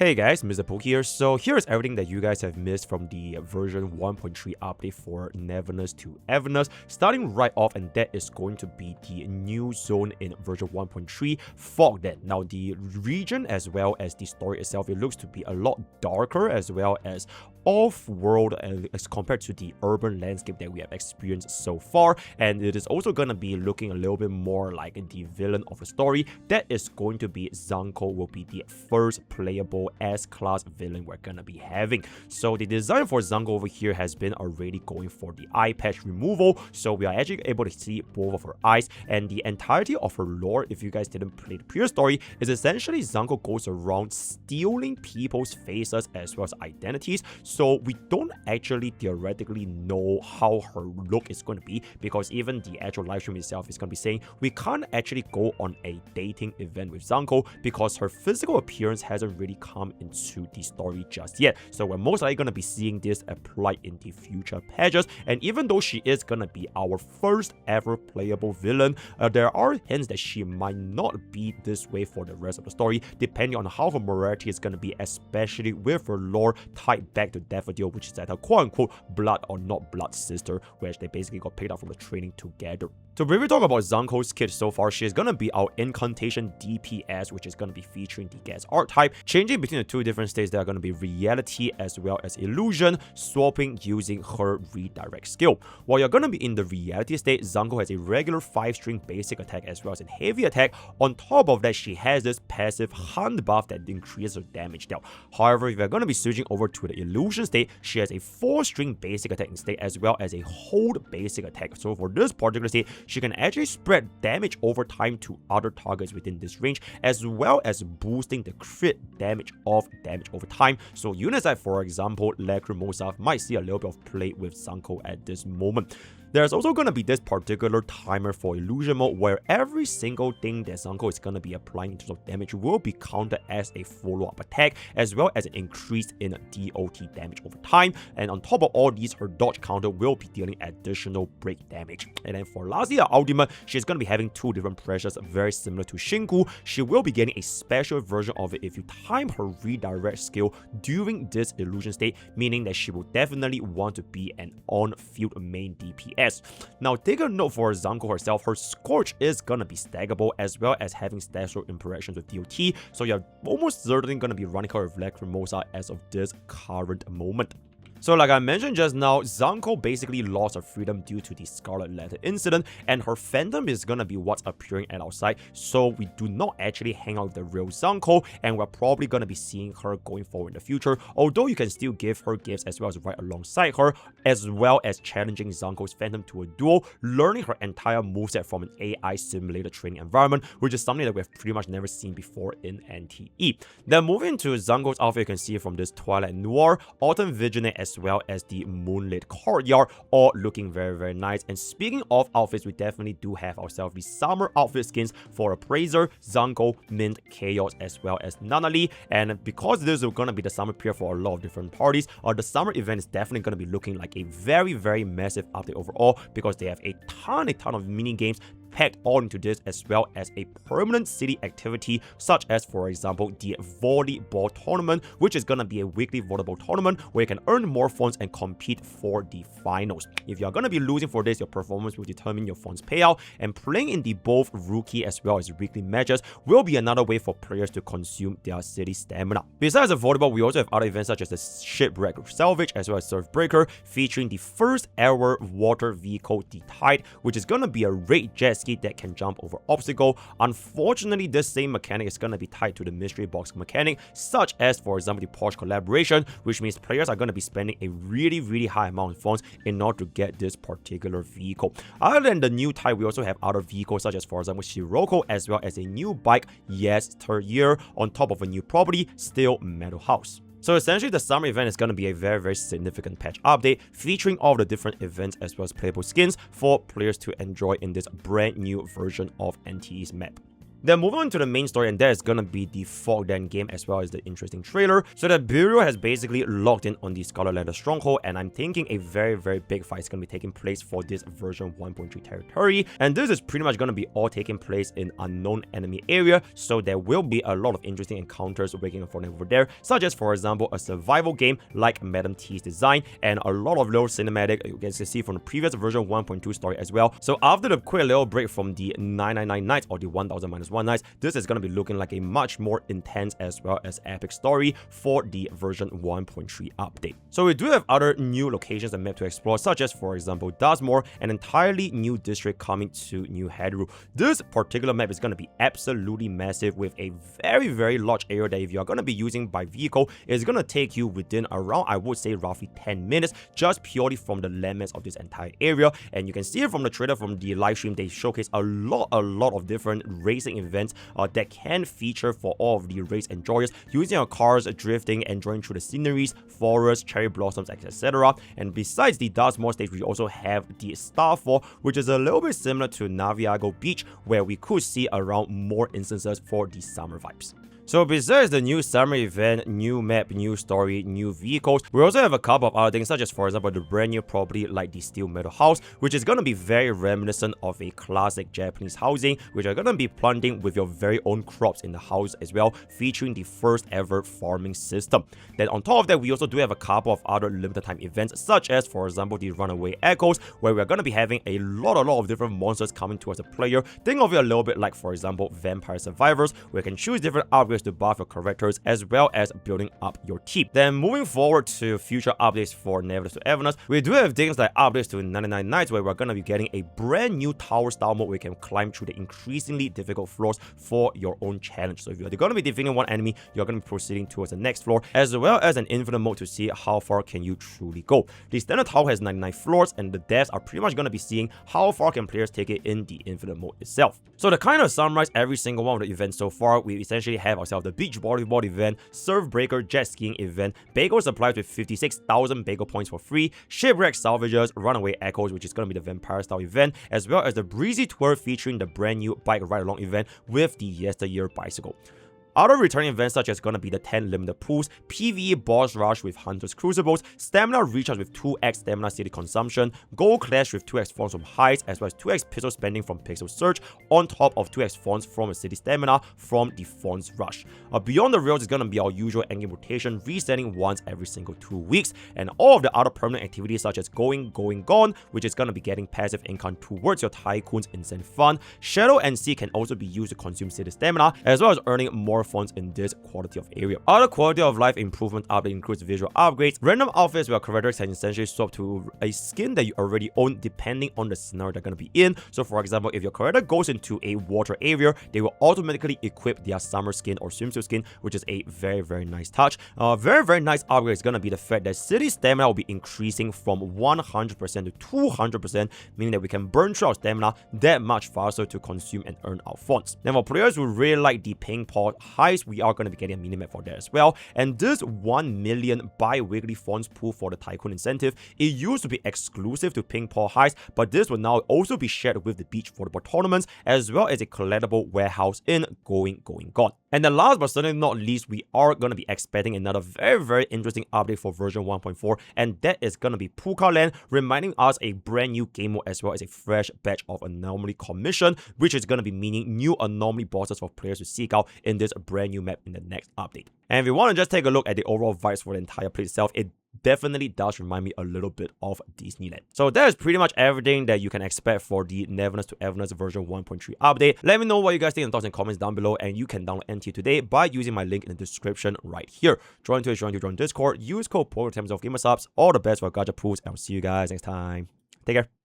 Hey guys, MrPokke here. So here's everything that you guys have missed from the version 1.3 update for Neverness to Everness. Starting right off, and that is going to be the new zone in version 1.3, Fogden. Now the region as well as the story itself, it looks to be a lot darker as well as off-world as compared to the urban landscape that we have experienced so far, and it is also going to be looking a little bit more like the villain of the story. That is going to be Zankou, will be the first playable S-class villain we're going to be having. So the design for Zankou over here has been already going for the eye patch removal, so we are actually able to see both of her eyes, and the entirety of her lore, if you guys didn't play the previous story, is essentially Zankou goes around stealing people's faces as well as identities. So we don't actually theoretically know how her look is going to be, because even the actual live stream itself is going to be saying we can't actually go on a dating event with Zankou because her physical appearance hasn't really come into the story just yet. So we're most likely going to be seeing this applied in the future patches, and even though she is going to be our first ever playable villain, there are hints that she might not be this way for the rest of the story, depending on how her morality is going to be, especially with her lore tied back to Daffodil, which is that her quote-unquote blood or not blood sister, which they basically got picked up from the training together. To briefly talk about Zankou's kit so far, she is going to be our incantation DPS, which is going to be featuring the gas archetype, changing between the two different states that are going to be reality as well as illusion, swapping using her redirect skill. While you're going to be in the reality state, Zankou has a regular 5-string basic attack as well as a heavy attack. On top of that, she has this passive hunt buff that increases her damage dealt. However, if you're going to be switching over to the illusion state, she has a 4-string basic attack state as well as a hold basic attack. So for this particular state, she can actually spread damage over time to other targets within this range, as well as boosting the crit damage over time. So units like, for example, Lacrimosa might see a little bit of play with Zankou at this moment. There's also going to be this particular timer for illusion mode, where every single thing that Zankou is going to be applying in terms of damage will be counted as a follow-up attack, as well as an increase in DOT damage over time. And on top of all these, her dodge counter will be dealing additional break damage. And then for lastly, the ultimate, she's going to be having 2 different pressures, very similar to Shinku. She will be getting a special version of it if you time her redirect skill during this illusion state, meaning that she will definitely want to be an on-field main DPS. Now take a note for Zankou herself, her Scorch is gonna be stackable as well as having special interactions with DOT, so you're almost certainly gonna be running her with Lacrimosa as of this current moment. So like I mentioned just now, Zankou basically lost her freedom due to the Scarlet Letter incident, and her phantom is gonna be what's appearing at our side, so we do not actually hang out with the real Zankou, and we're probably gonna be seeing her going forward in the future, although you can still give her gifts as well as right alongside her, as well as challenging Zankou's phantom to a duel, learning her entire moveset from an AI simulated training environment, which is something that we've pretty much never seen before in NTE. Then moving to Zankou's outfit, you can see from this Twilight Noir, Autumn Vigilant, as well as the Moonlit Courtyard, all looking very nice. And speaking of outfits, we definitely do have ourselves the summer outfit skins for Appraiser, Zankou, Mint, Chaos, as well as Nanali. And because this is going to be the summer period for a lot of different parties, the summer event is definitely going to be looking like a very massive update overall, because they have a ton of mini games packed all into this, as well as a permanent city activity such as, for example, the volleyball tournament, which is gonna be a weekly volleyball tournament where you can earn more funds and compete for the finals. If you're gonna be losing for this, your performance will determine your funds payout, and playing in the both rookie as well as weekly matches will be another way for players to consume their city stamina. Besides the volleyball, we also have other events such as the Shipwreck Salvage as well as Surf Breaker, featuring the first ever water vehicle, the Tide, which is gonna be a raid jet ski that can jump over obstacle. Unfortunately, this same mechanic is going to be tied to the mystery box mechanic, such as, for example, the Porsche collaboration, which means players are going to be spending a really high amount of funds in order to get this particular vehicle. Other than the new type, we also have other vehicles such as, for example, Sirocco, as well as a new bike, yes, third year, on top of a new property, still Metal House. So essentially, the summer event is going to be a very significant patch update, featuring all the different events as well as playable skins for players to enjoy in this brand new version of NTE's map. Then moving on to the main story, and that is gonna be the Fog Den game as well as the interesting trailer. So the Bureau has basically locked in on the Scarlet Letter Stronghold, and I'm thinking a very big fight is gonna be taking place for this version 1.3 territory. And this is pretty much gonna be all taking place in unknown enemy area, so there will be a lot of interesting encounters waking up for them over there, such as for example a survival game like Madam T's design, and a lot of little cinematic you guys can see from the previous version 1.2 story as well. So after the quick little break from the 999 nights or the 1000-1 nights, this is going to be looking like a much more intense as well as epic story for the version 1.3 update. So we do have other new locations and maps to explore, such as for example Dustmore, an entirely new district coming to New Hedru. This particular map is going to be absolutely massive with a very large area that if you are going to be using by vehicle, it's going to take you within around, I would say, roughly 10 minutes just purely from the landmass of this entire area. And you can see it from the trailer, from the live stream, they showcase a lot of different racing events that can feature for all of the race enjoyers, using your cars, drifting, enjoying through the sceneries, forests, cherry blossoms, etc. And besides the Dustmore stage, we also have the Starfall, which is a little bit similar to Naviago Beach, where we could see around more instances for the summer vibes. So besides the new summer event, new map, new story, new vehicles, we also have a couple of other things, such as for example the brand new property like the Steel Metal House, which is going to be very reminiscent of a classic Japanese housing, which are going to be planting with your very own crops in the house as well, featuring the first ever farming system. Then on top of that, we also do have a couple of other limited time events, such as for example the Runaway Echoes, where we're going to be having a lot of different monsters coming to us as a player. Think of it a little bit like, for example, Vampire Survivors, where you can choose different upgrades to buff your characters as well as building up your team. Then moving forward to future updates for Neverness to Everness, we do have things like updates to 99 Nights, where we're going to be getting a brand new tower style mode where you can climb through the increasingly difficult floors for your own challenge. So if you're going to be defeating one enemy, you're going to be proceeding towards the next floor, as well as an infinite mode to see how far can you truly go. The standard tower has 99 floors, and the devs are pretty much going to be seeing how far can players take it in the infinite mode itself. So to kind of summarize every single one of the events so far, we essentially have ourselves the beach volleyball event, surf breaker jet skiing event, bagel supplies with 56,000 bagel points for free, shipwreck salvages, runaway echoes, which is going to be the vampire style event, as well as the breezy tour featuring the brand new bike ride along event with the yesteryear bicycle. Other returning events such as gonna be the 10 limited pools, PvE boss rush with Hunter's Crucibles, stamina recharge with 2x stamina city consumption, gold clash with 2x fonts from heights, as well as 2x pixel spending from pixel search, on top of 2x fonts from a city stamina from the fonts rush. Beyond the rails is gonna be our usual endgame rotation, resetting once every single 2 weeks, and all of the other permanent activities such as going, gone, which is gonna be getting passive income towards your tycoon's incentive fund. Shadow and Sea can also be used to consume city stamina, as well as earning more fonts in this quality of area. Other quality of life improvement update includes visual upgrades, random outfits where characters can essentially swap to a skin that you already own depending on the scenario they're going to be in. So for example, if your character goes into a water area, they will automatically equip their summer skin or swimsuit skin, which is a very nice touch. Very nice upgrade is going to be the fact that city stamina will be increasing from 100% to 200%, meaning that we can burn through our stamina that much faster to consume and earn our fonts. Now for players who really like the ping pong heist, we are going to be getting a minimap for that as well. And this 1 million bi-weekly fonts pool for the Tycoon incentive, it used to be exclusive to Ping Pong Heist, but this will now also be shared with the beach volleyball tournaments, as well as a collectible warehouse in Going Gone. And then last but certainly not least, we are going to be expecting another very interesting update for version 1.4, and that is going to be Puka Land, reminding us a brand new game mode as well as a fresh batch of anomaly commission, which is going to be meaning new anomaly bosses for players to seek out in this brand new map in the next update. And if you want to just take a look at the overall vibes for the entire place itself, it definitely does remind me a little bit of Disneyland. So that is pretty much everything that you can expect for the Neverness to Everness version 1.3 update. Let me know what you guys think in the thoughts and comments down below, and you can download NTE today by using my link in the description right here. Join Twitch, join Discord, use code POKE to 10% off gamer subs. All the best for gacha pools, and I'll see you guys next time. Take care.